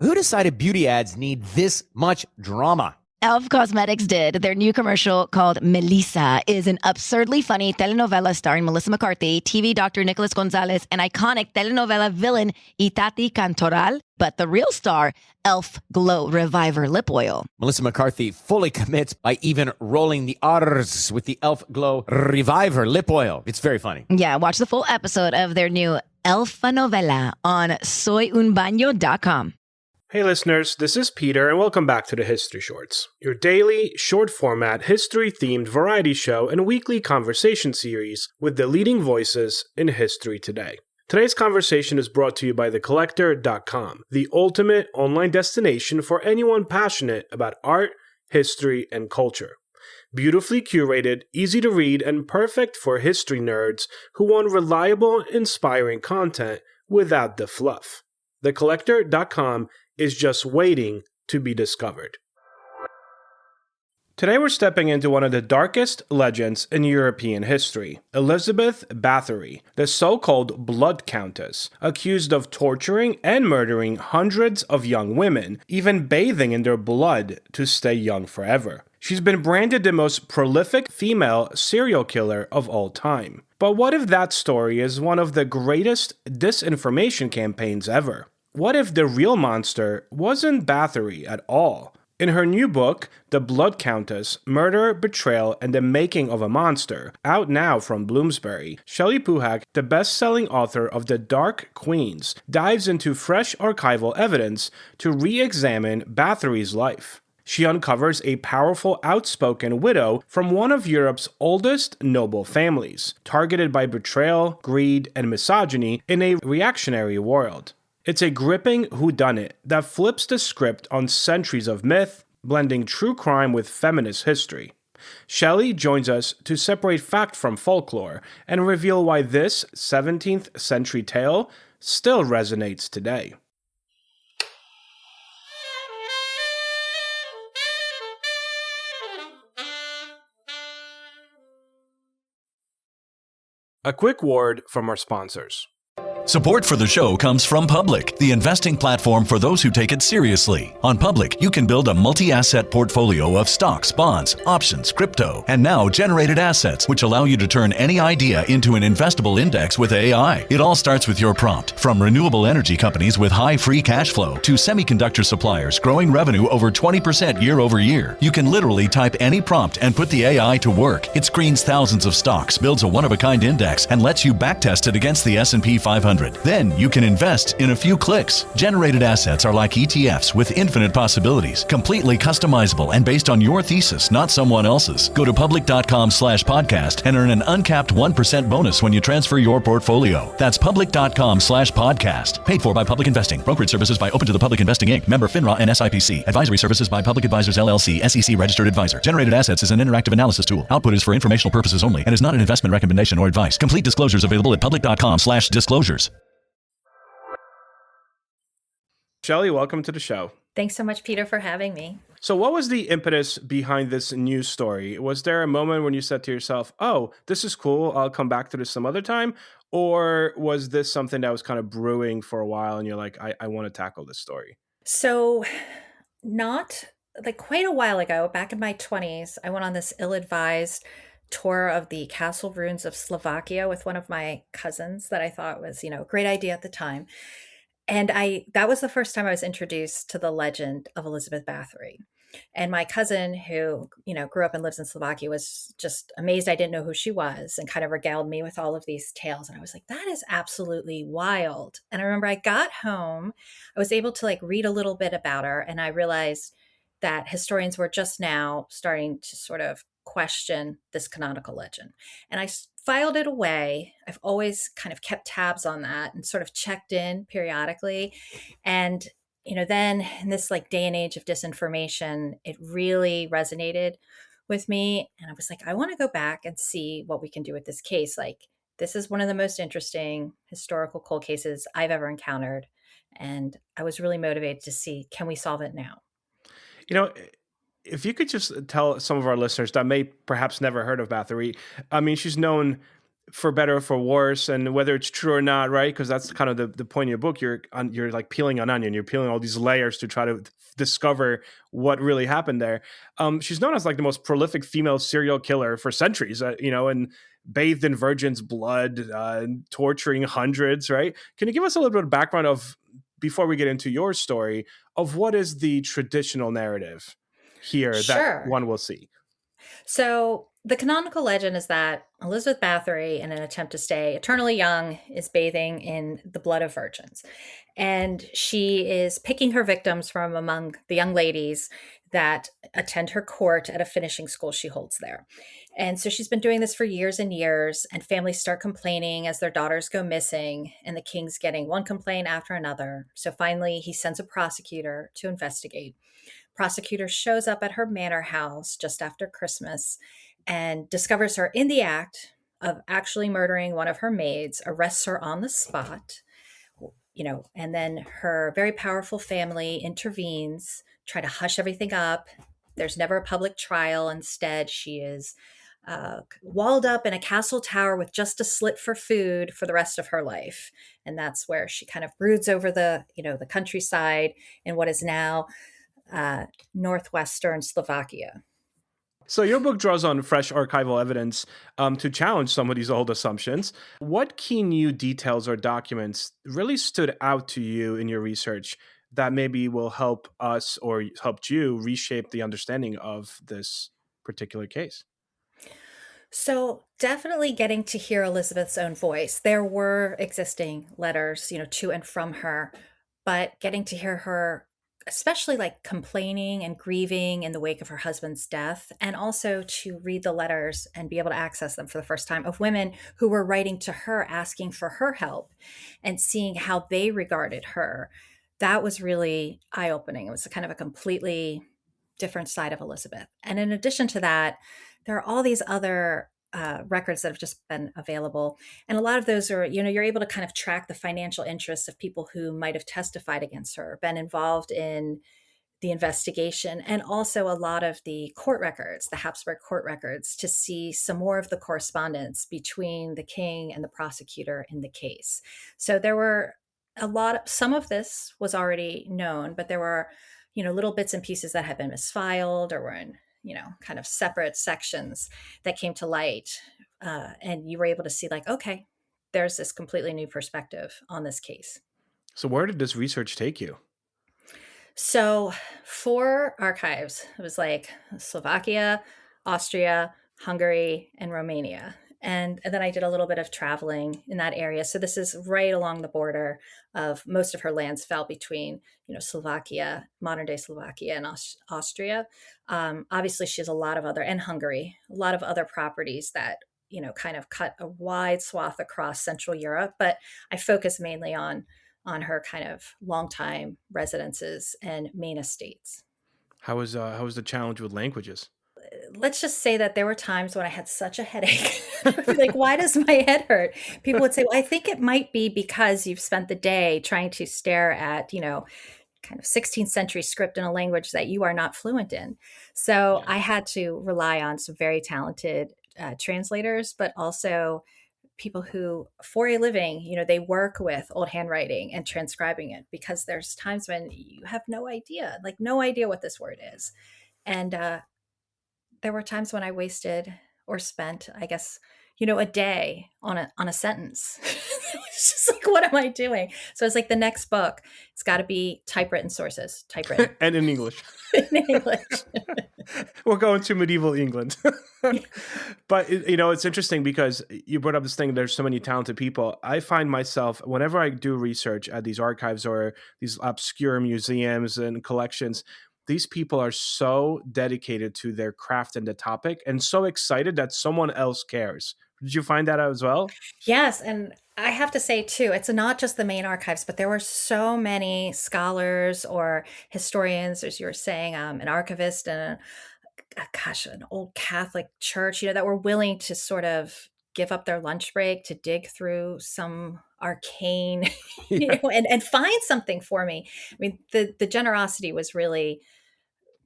Who decided beauty ads need this much drama? Elf Cosmetics did. Their new commercial called Melissa is an absurdly funny telenovela starring Melissa McCarthy, TV doctor Nicholas Gonzalez, and iconic telenovela villain Itati Cantoral. But the real star, Elf Glow Reviver Lip Oil. Melissa McCarthy fully commits by even rolling the R's with the Elf Glow Reviver Lip Oil. It's very funny. Yeah, watch the full episode of their new Elfa novela on soyunbaño.com. Hey listeners, this is Peter and welcome back to the History Shorts, your daily, short-format, history-themed variety show and weekly conversation series with the leading voices in history today. Today's conversation is brought to you by thecollector.com, the ultimate online destination for anyone passionate about art, history, and culture. Beautifully curated, easy to read, and perfect for history nerds who want reliable, inspiring content without the fluff. Thecollector.com is just waiting to be discovered. Today we're stepping into one of the darkest legends in European history, Elizabeth Bathory, the so-called Blood Countess, accused of torturing and murdering hundreds of young women, even bathing in their blood to stay young forever. She's been branded the most prolific female serial killer of all time. But what if that story is one of the greatest disinformation campaigns ever? What if the real monster wasn't Bathory at all? In her new book, The Blood Countess, Murder, Betrayal, and the Making of a Monster, out now from Bloomsbury, Shelley Puhak, the best-selling author of The Dark Queens, dives into fresh archival evidence to re-examine Bathory's life. She uncovers a powerful, outspoken widow from one of Europe's oldest noble families, targeted by betrayal, greed, and misogyny in a reactionary world. It's a gripping whodunit that flips the script on centuries of myth, blending true crime with feminist history. Shelley joins us to separate fact from folklore and reveal why this 17th century tale still resonates today. A quick word from our sponsors. Support for the show comes from Public, the investing platform for those who take it seriously. On Public, you can build a multi-asset portfolio of stocks, bonds, options, crypto, and now generated assets, which allow you to turn any idea into an investable index with AI. It all starts with your prompt. From renewable energy companies with high free cash flow to semiconductor suppliers growing revenue over 20% year over year, you can literally type any prompt and put the AI to work. It screens thousands of stocks, builds a one-of-a-kind index, and lets you backtest it against the S&P 500. Then you can invest in a few clicks. Generated assets are like ETFs with infinite possibilities, completely customizable and based on your thesis, not someone else's. Go to public.com/podcast and earn an uncapped 1% bonus when you transfer your portfolio. That's public.com/podcast. Paid for by Public Investing. Brokerage services by Open to the Public Investing Inc. Member FINRA and SIPC. Advisory services by Public Advisors LLC, SEC registered advisor. Generated assets is an interactive analysis tool. Output is for informational purposes only and is not an investment recommendation or advice. Complete disclosures available at public.com/disclosures. Shelley, welcome to the show. Thanks so much, Peter, for having me. So what was the impetus behind this news story? Was there a moment when you said to yourself, oh, this is cool, I'll come back to this some other time? Or was this something that was kind of brewing for a while and you're like, I want to tackle this story? So not like quite a while ago, back in my 20s, I went on this ill-advised tour of the castle ruins of Slovakia with one of my cousins that I thought was, a great idea at the time. And that was the first time I was introduced to the legend of Elizabeth Bathory. And my cousin, who, grew up and lives in Slovakia, was just amazed I didn't know who she was and kind of regaled me with all of these tales. And I was like, that is absolutely wild. And I remember I got home, I was able to read a little bit about her. And I realized that historians were just now starting to sort of question this canonical legend. And I filed it away. I've always kind of kept tabs on that and sort of checked in periodically. And, then in this day and age of disinformation, it really resonated with me. And I was like, I want to go back and see what we can do with this case. This is one of the most interesting historical cold cases I've ever encountered. And I was really motivated to see, can we solve it now? If you could just tell some of our listeners that may perhaps never heard of Bathory, I mean, she's known for better or for worse, and whether it's true or not, right? Because that's kind of the point of your book. You're like peeling an onion. You're peeling all these layers to try to discover what really happened there. She's known as like the most prolific female serial killer for centuries, and bathed in virgin's blood, torturing hundreds, right? Can you give us a little bit of background of, before we get into your story, of what is the traditional narrative here that Sure. one will see? So the canonical legend is that Elizabeth Bathory, in an attempt to stay eternally young, is bathing in the blood of virgins. And she is picking her victims from among the young ladies that attend her court at a finishing school she holds there. And so she's been doing this for years and years, and families start complaining as their daughters go missing, and the king's getting one complaint after another. So finally, he sends a prosecutor to investigate. Prosecutor shows up at her manor house just after Christmas and discovers her in the act of actually murdering one of her maids, arrests her on the spot, and then her very powerful family intervenes, try to hush everything up. There's never a public trial. Instead, she is walled up in a castle tower with just a slit for food for the rest of her life. And that's where she kind of broods over the countryside in what is now northwestern Slovakia. So your book draws on fresh archival evidence to challenge some of these old assumptions. What key new details or documents really stood out to you in your research that maybe will help us or helped you reshape the understanding of this particular case? So definitely getting to hear Elizabeth's own voice. There were existing letters, to and from her, but getting to hear her, especially like complaining and grieving in the wake of her husband's death, and also to read the letters and be able to access them for the first time of women who were writing to her asking for her help and seeing how they regarded her. That was really eye-opening. It was kind of a completely different side of Elizabeth. And in addition to that, there are all these other records that have just been available. And a lot of those are, you're able to kind of track the financial interests of people who might have testified against her, been involved in the investigation, and also a lot of the court records, the Habsburg court records, to see some more of the correspondence between the king and the prosecutor in the case. So there were some of this was already known, but there were, little bits and pieces that had been misfiled or were in, kind of separate sections that came to light. And you were able to see, like, okay, there's this completely new perspective on this case. So where did this research take you? So 4 archives. It was like Slovakia, Austria, Hungary, and Romania. And then I did a little bit of traveling in that area. So this is right along the border of most of her lands fell between, Slovakia, modern day Slovakia, and Austria. Obviously, she has a lot of other, and Hungary, a lot of other properties that, kind of cut a wide swath across Central Europe. But I focus mainly on her kind of longtime residences and main estates. How was the challenge with languages? Let's just say that there were times when I had such a headache. I'd be like, why does my head hurt? People would say, well, I think it might be because you've spent the day trying to stare at, kind of 16th century script in a language that you are not fluent in. So I had to rely on some very talented translators, but also people who, for a living, they work with old handwriting and transcribing it, because there's times when you have no idea what this word is. And there were times when I wasted or spent, I guess, a day on a sentence. It's just like, what am I doing? So it's like, the next book, it's got to be typewritten sources, typewritten. And in English. In English. We're going to medieval England. But, it's interesting because you brought up this thing, there's so many talented people. I find myself, whenever I do research at these archives or these obscure museums and collections, these people are so dedicated to their craft and the topic and so excited that someone else cares. Did you find that out as well? Yes. And I have to say, too, it's not just the main archives, but there were so many scholars or historians, as you were saying, an archivist and an old Catholic church, that were willing to sort of give up their lunch break to dig through some arcane, and find something for me. I mean, the generosity was really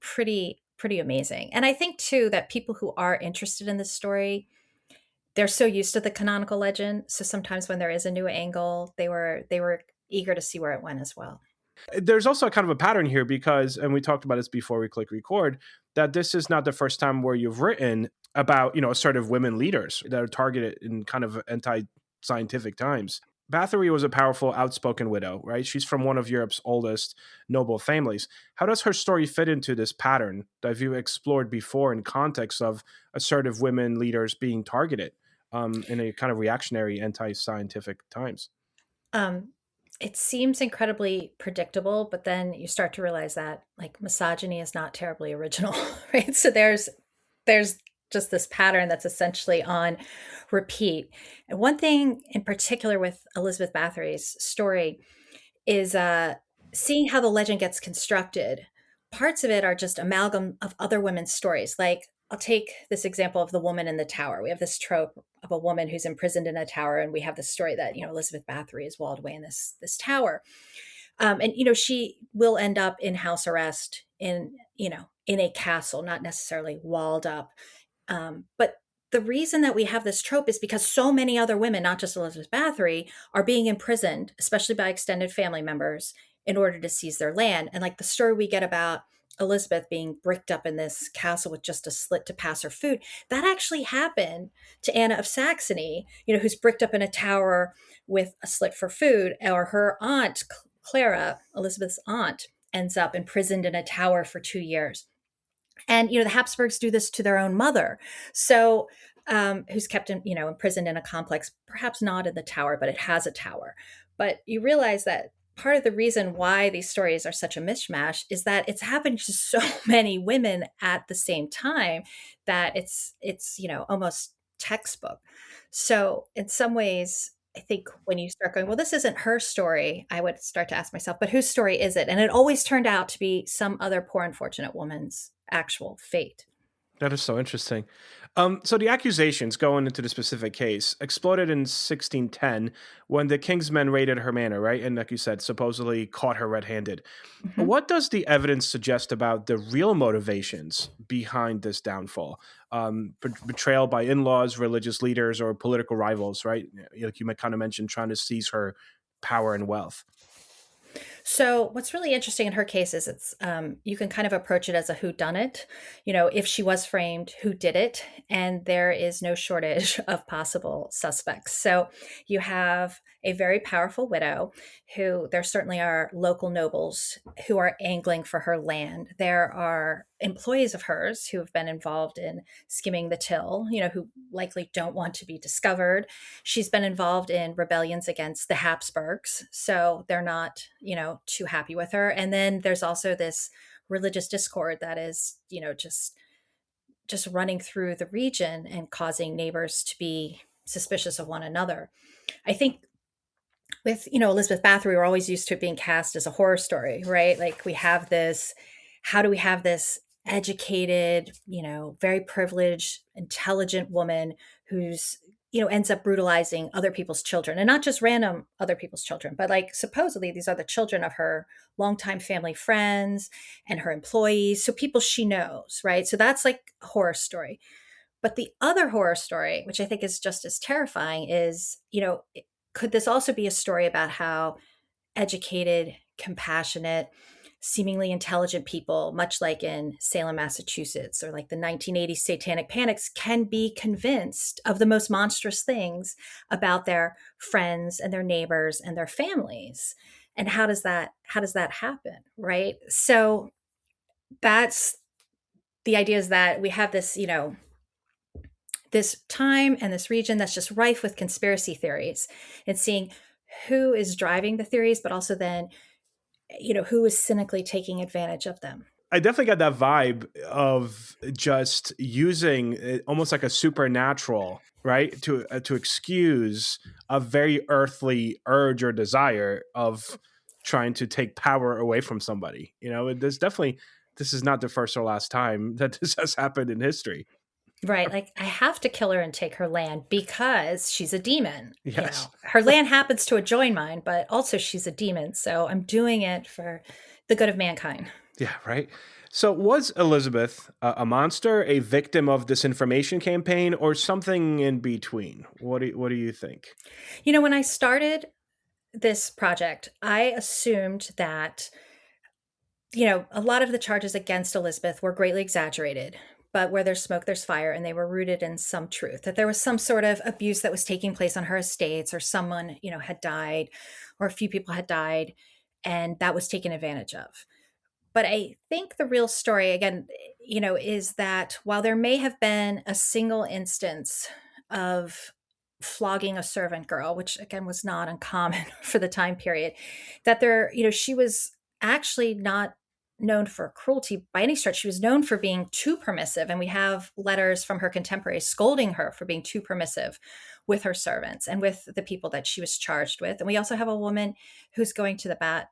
pretty amazing. And I think, too, that people who are interested in this story, they're so used to the canonical legend. So sometimes when there is a new angle, they were eager to see where it went as well. There's also kind of a pattern here because, and we talked about this before we click record, that this is not the first time where you've written about, assertive women leaders that are targeted in kind of anti-scientific times. Bathory was a powerful, outspoken widow, right? She's from one of Europe's oldest noble families. How does her story fit into this pattern that you've explored before in context of assertive women leaders being targeted in a kind of reactionary, anti-scientific times? Um, it seems incredibly predictable, but then you start to realize that like misogyny is not terribly original, right? So there's just this pattern that's essentially on repeat. And one thing in particular with Elizabeth Bathory's story is seeing how the legend gets constructed. Parts of it are just amalgam of other women's stories. Like I'll take this example of the woman in the tower. We have this trope of a woman who's imprisoned in a tower, and we have this story that Elizabeth Bathory is walled away in this tower, and she will end up in house arrest in a castle, not necessarily walled up. But the reason that we have this trope is because so many other women, not just Elizabeth Bathory, are being imprisoned, especially by extended family members, in order to seize their land. And like the story we get about Elizabeth being bricked up in this castle with just a slit to pass her food, that actually happened to Anna of Saxony, who's bricked up in a tower with a slit for food, or her aunt, Clara, Elizabeth's aunt, ends up imprisoned in a tower for 2 years. And the Habsburgs do this to their own mother, so who's kept imprisoned in a complex, perhaps not in the tower, but it has a tower. But you realize that part of the reason why these stories are such a mishmash is that it's happened to so many women at the same time that it's almost textbook. So in some ways, I think when you start going, well, this isn't her story, I would start to ask myself, but whose story is it? And it always turned out to be some other poor, unfortunate woman's actual fate. That is so interesting. So the accusations going into the specific case exploded in 1610 when the king's men raided her manor, right? And like you said, supposedly caught her red-handed. Mhm. What does the evidence suggest about the real motivations behind this downfall? Betrayal by in-laws, religious leaders, or political rivals, right? Like you might kind of mention trying to seize her power and wealth. So what's really interesting in her case is it's you can kind of approach it as a who done it. If she was framed, who did it, and there is no shortage of possible suspects. So you have a very powerful widow who there certainly are local nobles who are angling for her land. There are employees of hers who have been involved in skimming the till, who likely don't want to be discovered. She's been involved in rebellions against the Habsburgs, so they're not, too happy with her. And then there's also this religious discord that is, just running through the region and causing neighbors to be suspicious of one another. I think with Elizabeth Bathory, we're always used to it being cast as a horror story, right? Like we have this, how do we have this educated, very privileged, intelligent woman who's ends up brutalizing other people's children, and not just random other people's children, but like supposedly these are the children of her longtime family friends and her employees, so people she knows, right? So that's like a horror story. But the other horror story, which I think is just as terrifying, is, could this also be a story about how educated, compassionate, seemingly intelligent people, much like in Salem, Massachusetts, or like the 1980s satanic panics, can be convinced of the most monstrous things about their friends and their neighbors and their families? And how does that happen, right? So that's the idea, is that we have this, this time and this region that's just rife with conspiracy theories, and seeing who is driving the theories, but also then, who is cynically taking advantage of them. I definitely got that vibe of just using it almost like a supernatural, right, to excuse a very earthly urge or desire of trying to take power away from somebody. There's definitely, this is not the first or last time that this has happened in history. Right. Like, I have to kill her and take her land because she's a demon. Yes. Her land happens to adjoin mine, but also she's a demon. So I'm doing it for the good of mankind. Yeah, right. So was Elizabeth a monster, a victim of disinformation campaign, or something in between? What do you think? When I started this project, I assumed that, a lot of the charges against Elizabeth were greatly exaggerated, but where there's smoke, there's fire, and they were rooted in some truth, that there was some sort of abuse that was taking place on her estates, or someone, had died, or a few people had died, and that was taken advantage of. But I think the real story, again, is that while there may have been a single instance of flogging a servant girl, which again was not uncommon for the time period, that she was actually not known for cruelty by any stretch. She was known for being too permissive. And we have letters from her contemporaries scolding her for being too permissive with her servants and with the people that she was charged with. And we also have a woman who is going to bat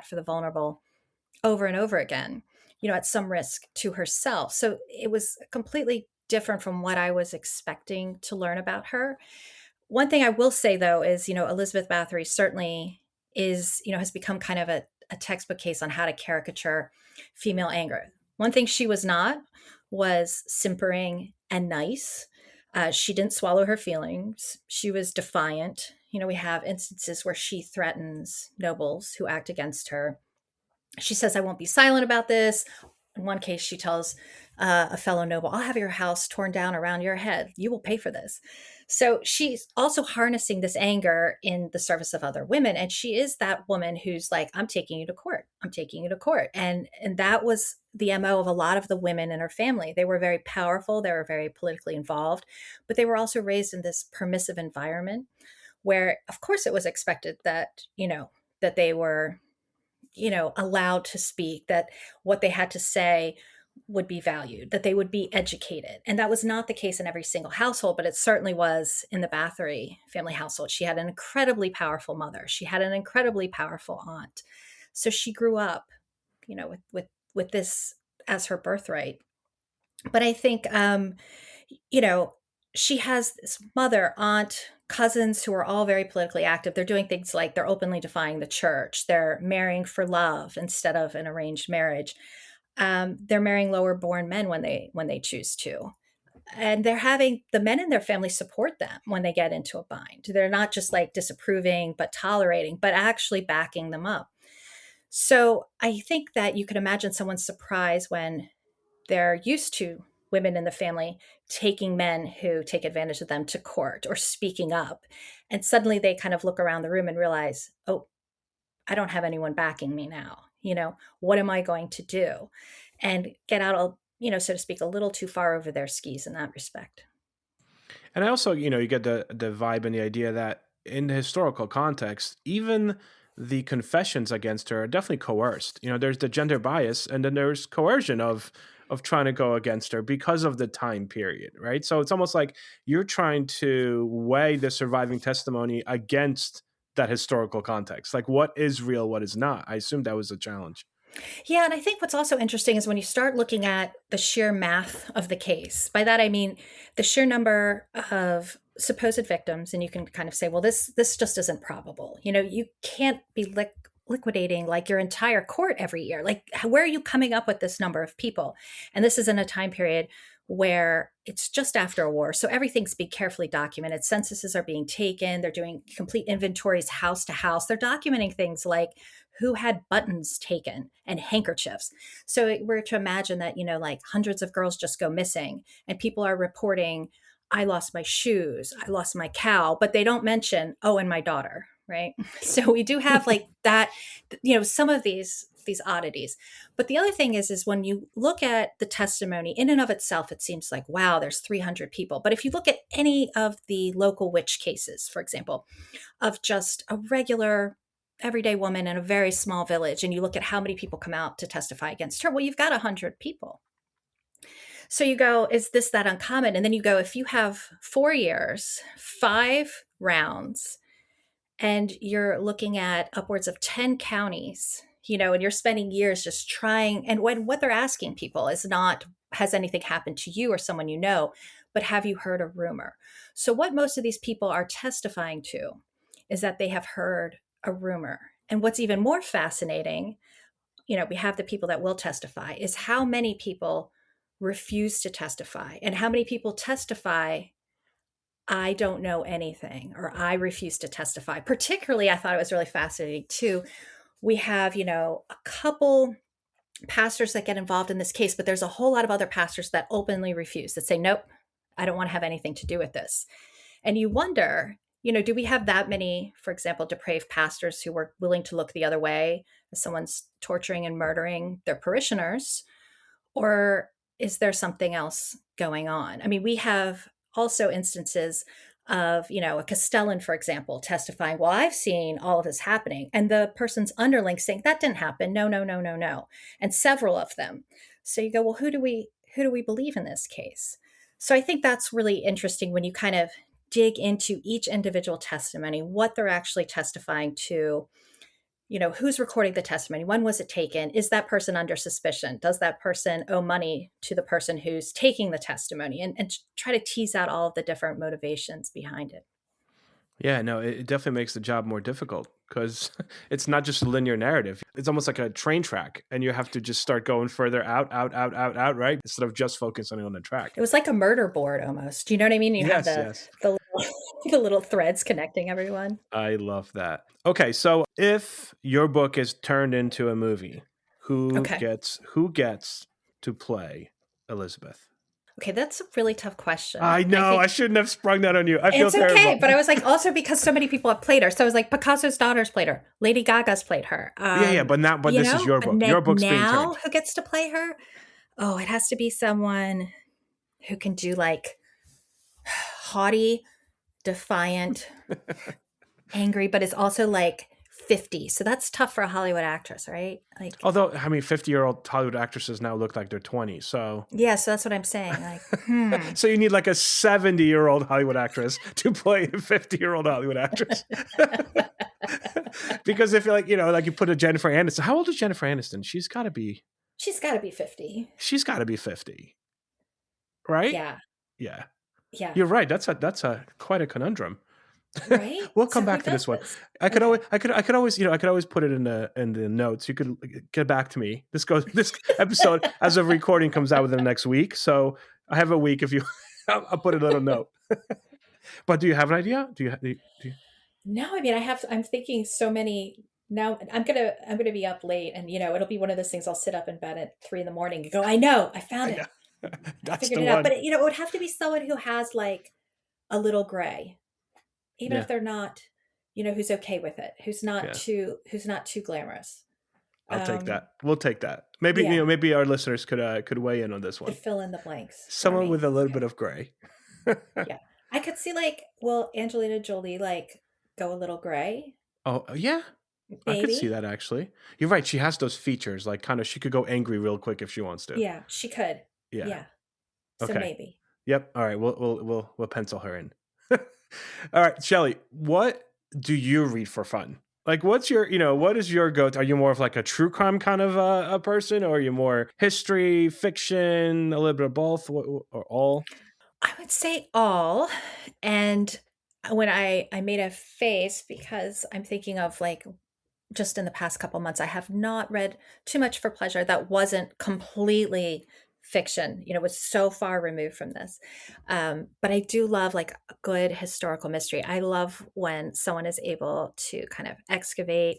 for the vulnerable over and over again, at some risk to herself. So it was completely different from what I was expecting to learn about her. One thing I will say, though, is, Elizabeth Bathory certainly has become kind of a textbook case on how to caricature female anger. One thing she was not was simpering and nice. She didn't swallow her feelings. She was defiant. We have instances where she threatens nobles who act against her. She says, I won't be silent about this. In one case, she tells a fellow noble, I'll have your house torn down around your head. You will pay for this. So she's also harnessing this anger in the service of other women. And she is that woman who's like, I'm taking you to court. I'm taking you to court. And that was the MO of a lot of the women in her family. They were very powerful. They were very politically involved, but they were also raised in this permissive environment where, of course, it was expected that, that they were allowed to speak, that what they had to say would be valued, that they would be educated. And that was not the case in every single household, but it certainly was in the Bathory family household. She had an incredibly powerful mother. She had an incredibly powerful aunt. So she grew up, with this as her birthright. But I think, you know, she has this mother, aunt, cousins who are all very politically active. They're doing things like they're openly defying the church. They're marrying for love instead of an arranged marriage. They're marrying lower born men when they choose to. And they're having the men in their family support them when they get into a bind. They're not just like disapproving, but tolerating, but actually backing them up. So I think that you can imagine someone's surprise when they're used to women in the family taking men who take advantage of them to court or speaking up. And suddenly they kind of look around the room and realize, oh, I don't have anyone backing me now. What am I going to do? And get out, so to speak, a little too far over their skis in that respect. And I also, you get the vibe and the idea that in the historical context, even the confessions against her are definitely coerced. There's the gender bias, and then there's coercion of trying to go against her because of the time period, right? So it's almost like you're trying to weigh the surviving testimony against that historical context. Like, what is real, what is not? I assume that was a challenge. Yeah, and I think what's also interesting is when you start looking at the sheer math of the case. By that I mean the sheer number of supposed victims, and you can kind of say, well, this just isn't probable. You can't be liquidating like your entire court every year. Like, where are you coming up with this number of people? And this is in a time period where it's just after a war. So everything's being carefully documented. Censuses are being taken. They're doing complete inventories house to house. They're documenting things like who had buttons taken and handkerchiefs. So we're to imagine that, like hundreds of girls just go missing and people are reporting, I lost my shoes, I lost my cow, but they don't mention, oh, and my daughter, right? So we do have like that, some of these oddities. But the other thing is when you look at the testimony in and of itself, it seems like, wow, there's 300 people. But if you look at any of the local witch cases, for example, of just a regular everyday woman in a very small village, and you look at how many people come out to testify against her, well, you've got 100 people. So you go, is this that uncommon? And then you go, if you have 4 years, 5 rounds, and you're looking at upwards of 10 counties, and you're spending years just trying. And what they're asking people is not, has anything happened to you or someone you know, but have you heard a rumor? So what most of these people are testifying to is that they have heard a rumor. And what's even more fascinating, we have the people that will testify, is how many people refuse to testify and how many people testify, I don't know anything, or I refuse to testify. Particularly, I thought it was really fascinating too. We have, a couple pastors that get involved in this case, but there's a whole lot of other pastors that openly refuse, that say, nope, I don't want to have anything to do with this. And you wonder, do we have that many, for example, depraved pastors who were willing to look the other way as someone's torturing and murdering their parishioners? Or is there something else going on? I mean, we have also instances of, a Castellan, for example, testifying, well, I've seen all of this happening. And the person's underling saying, that didn't happen. No, no, no, no, no. And several of them. So you go, well, who do we believe in this case? So I think that's really interesting when you kind of dig into each individual testimony, what they're actually testifying to, who's recording the testimony, when was it taken, is that person under suspicion, does that person owe money to the person who's taking the testimony, and try to tease out all of the different motivations behind it. Yeah, no, it definitely makes the job more difficult because it's not just a linear narrative. It's almost like a train track, and you have to just start going further out, right? Instead of just focusing on the track. It was like a murder board almost. Do you know what I mean? You have Yes. the little threads connecting everyone. I love that. Okay, so if your book is turned into a movie, who gets to play Elizabeth? Okay, that's a really tough question. I know. I shouldn't have sprung that on you. I feel terrible. It's okay, but I was like, also because so many people have played her. So I was like, Picasso's daughter's played her. Lady Gaga's played her. But this is your book. Your book's being turned. Who gets to play her? Oh, it has to be someone who can do like haughty, defiant, angry, but is also like 50. So that's tough for a Hollywood actress, right? Like, although, 50-year-old Hollywood actresses now look like they're 20. So yeah, so that's what I'm saying. Like, So you need like a 70-year-old Hollywood actress to play a 50-year-old Hollywood actress. Because if you're like, like you put a Jennifer Aniston. How old is Jennifer Aniston? She's got to be 50. She's got to be 50. Right? Yeah. You're right. That's a quite a conundrum. Right? We'll come back to this one. I could always put it in the notes. You could get back to me. This episode as of recording comes out within the next week. So I have a week if you I'll put a little note. But do you have an idea? Do you No, I mean, I'm thinking so many. Now I'm gonna be up late, and it'll be one of those things. I'll sit up in bed at 3 a.m. and go, I know, I found it. I figured it out. But it would have to be someone who has like a little gray. Even if they're not, who's okay with it, who's not too glamorous. I'll take that. We'll take that. Maybe maybe our listeners could weigh in on this one. Could fill in the blanks. Someone with a little bit of gray. Yeah, I could see Angelina Jolie go a little gray. Oh yeah, maybe. I could see that actually. You're right. She has those features. Like kind of, she could go angry real quick if she wants to. Yeah, she could. Yeah. So maybe. Yep. All right. We'll pencil her in. All right, Shelley, what do you read for fun? Like, what is your go-to? Are you more of like a true crime kind of a person, or are you more history, fiction, a little bit of both, or all? I would say all. And when I made a face because I'm thinking of just in the past couple months, I have not read too much for pleasure that wasn't completely fiction, was so far removed from this. But I do love a good historical mystery. I love when someone is able to kind of excavate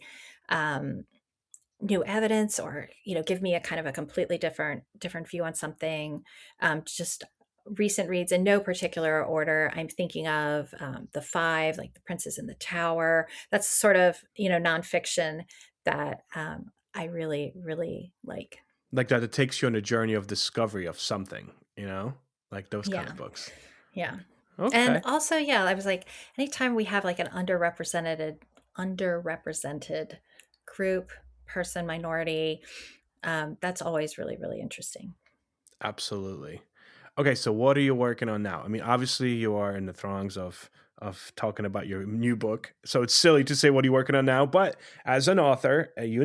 new evidence, or, give me a kind of a completely different view on something. Just recent reads in no particular order. I'm thinking of The Five, like The Princess in the Tower. That's sort of, nonfiction that I really, really like. Like that, it takes you on a journey of discovery of something, like those kind of books. Yeah. Okay. And also, I was like, anytime we have an underrepresented group, person, minority, that's always really, really interesting. Absolutely. Okay. So what are you working on now? I mean, obviously you are in the throngs of talking about your new book. So it's silly to say what are you working on now, but as an author, you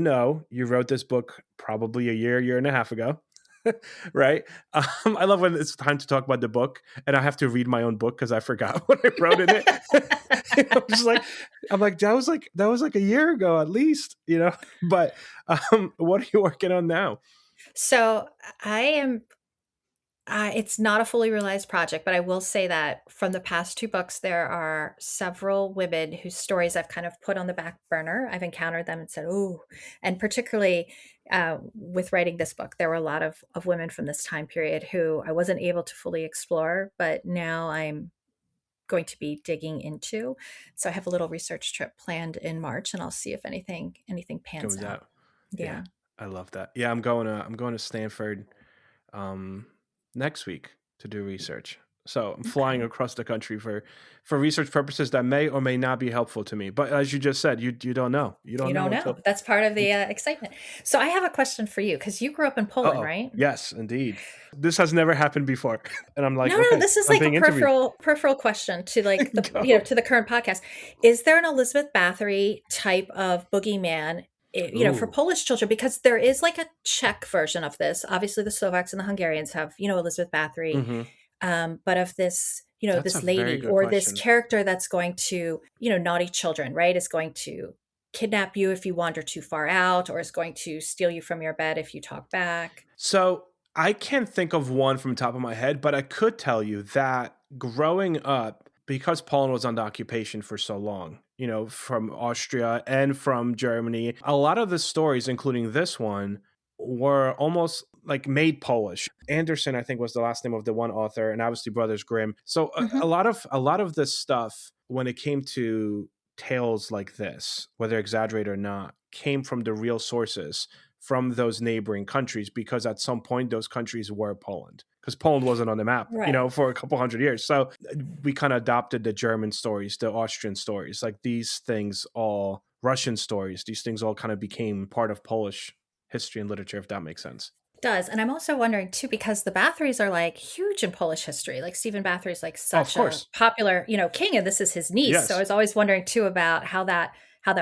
wrote this book probably a year and a half ago. Right? I love when it's time to talk about the book and I have to read my own book because I forgot what I wrote in it. I'm just like, that was like a year ago at least, you know. But what are you working on now? So I am it's not a fully realized project, but I will say that from the past two books, there are several women whose stories I've kind of put on the back burner. I've encountered them and said, "Oh," and particularly with writing this book, there were a lot of women from this time period who I wasn't able to fully explore, but now I'm going to be digging into. So I have a little research trip planned in March, and I'll see if anything pans Goes out. out. Yeah, Yeah. I love that. Yeah, I'm going to Stanford um, next week to do research. So I'm flying Okay. across the country for research purposes that may or may not be helpful to me. But as you just said, you don't know. You You don't don't know know. until. That's part of the excitement. So I have a question for you because you grew up in Uh Poland, oh. right? Yes, indeed. This has never happened before, and I'm like, No, okay, this is I'm like a being interviewed. peripheral question to like the Go. to the current podcast. Is there an Elizabeth Bathory type of boogeyman, for Ooh, Polish children? Because there is like a Czech version of this. Obviously, the Slovaks and the Hungarians have, Elizabeth Bathory, hmm, but of this, that's a this very lady good or this question. character that's going to, naughty children, right? Is going to kidnap you if you wander too far out, or is going to steal you from your bed if you talk back. So I can't think of one from the top of my head, but I could tell you that growing up, because Poland was under occupation for so long, from Austria and from Germany, a lot of the stories, including this one, were almost like made Polish. Anderson, I think, was the last name of the one author, and obviously Brothers Grimm. So Hmm. a lot of this stuff, when it came to tales like this, whether exaggerated or not, came from the real sources from those neighboring countries, because at some point those countries were Poland, because Poland wasn't on the map, Right. for a couple hundred years. So we kind of adopted the German stories, the Austrian stories, like these things all Russian stories, these things all kind of became part of Polish history and literature, if that makes sense. Does. And I'm also wondering too, because the Bathories are like huge in Polish history. Like Stephen Bathory is like Oh, of such a course. popular, king, and this is his niece. So I Yes. was always wondering too about how that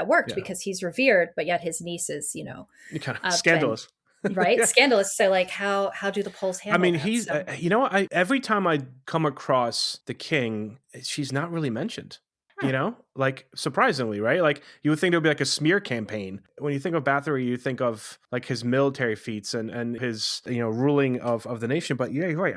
worked Yeah. because he's revered, but yet his niece is, Kind of been scandalous. right, Yeah. scandalous. So like how do the Poles I handle mean, that? he's, So I every time I come across the king, she's not really mentioned. hmm, Like surprisingly, right? Like you would think there would be like a smear campaign. When you think of Bathory, you think of like his military feats and his ruling of the nation. But yeah, you're right.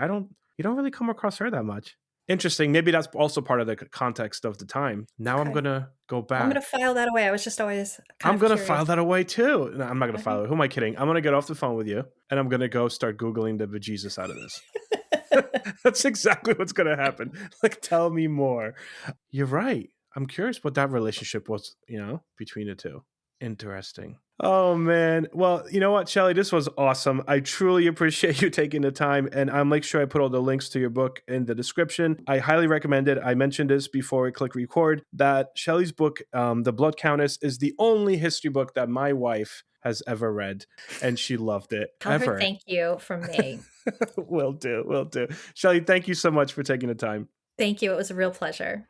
You don't really come across her that much. Interesting. Maybe that's also part of the context of the time. Now I'm okay. gonna go Well, I'm gonna back. file that away. I was just always kind I'm of gonna curious. file that away too. No, I'm not gonna file Okay. it. Who am I kidding? I'm gonna get off the phone with you and I'm gonna go start Googling the bejesus out of this. That's exactly what's going to happen. Like, tell me more. You're right. I'm curious what that relationship was, between the two. Interesting. Oh, man. Well, you know what, Shelley? This was awesome. I truly appreciate you taking the time. And I'll make sure I put all the links to your book in the description. I highly recommend it. I mentioned this before we click record that Shelley's book, The Blood Countess, is the only history book that my wife has ever read. And she loved it. Tell her Ever. thank you from me. Will do. Will do. Shelley, thank you so much for taking the time. Thank you. It was a real pleasure.